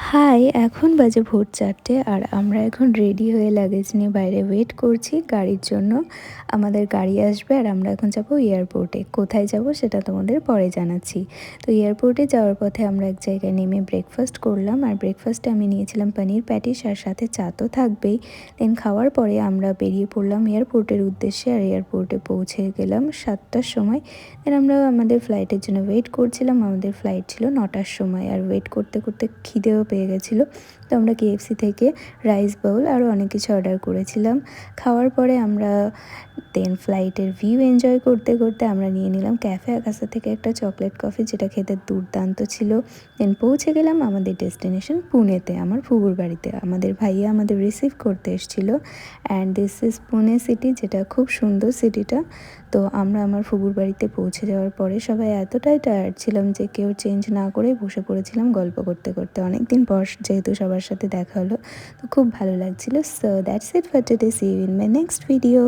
High, এখন বাজে ভোর ৪টে আর আমরা এখন রেডি হয়ে লাগেজ নিয়ে বাইরে ওয়েট করছি গাড়ির জন্য। আমাদের গাড়ি আসবে আর আমরা এখন যাব এয়ারপোর্টে। কোথায় যাব সেটা তোমাদের পরে জানাচ্ছি। তো এয়ারপোর্টে যাওয়ার পথে আমরা এক জায়গায় নেমে ব্রেকফাস্ট করলাম। আর ব্রেকফাস্টে আমি নিয়েছিলাম পনির প্যাটিস আর সাথে চা তো থাকবেই। দেন খাওয়ার পরে আমরা বেরিয়ে পড়লাম এয়ারপোর্টের উদ্দেশ্যে। আর এয়ারপোর্টে পৌঁছে গেলাম ৭টার সময়। দেন আমরা আমাদের ফ্লাইটের জন্য ওয়েট করছিলাম। আমাদের ফ্লাইট ছিল ৯টার সময়। আর ওয়েট করতে করতে খিদেও পেয়ে গেছিলো। তো আমরা কেএফসি থেকে রাইস বাউল আরও অনেক কিছু অর্ডার করেছিলাম। খাওয়ার পরে আমরা দেন ফ্লাইটের ভিউ এনজয় করতে করতে আমরা নিয়ে নিলাম ক্যাফে আকাশা থেকে একটা চকলেট কফি, যেটা খেতে দুর্দান্ত ছিল। দেন পৌঁছে গেলাম আমাদের ডেস্টিনেশন পুনেতে, আমার ফুফুর বাড়িতে। আমাদের ভাইয়া আমাদের রিসিভ করতে এসেছিলো। And this is Pune city, যেটা খুব সুন্দর সিটিটা। তো আমরা আমার ফুফুর বাড়িতে পৌঁছে যাওয়ার পরে সবাই এতটাই টায়ার্ড ছিলাম যে কেউ চেঞ্জ না করে বসে পড়েছিলাম গল্প করতে করতে। অনেক দিন পর যেহেতু সবার সাথে দেখা হলো, তো খুব ভালো লাগছিল। So that's it for today, see you in my next video.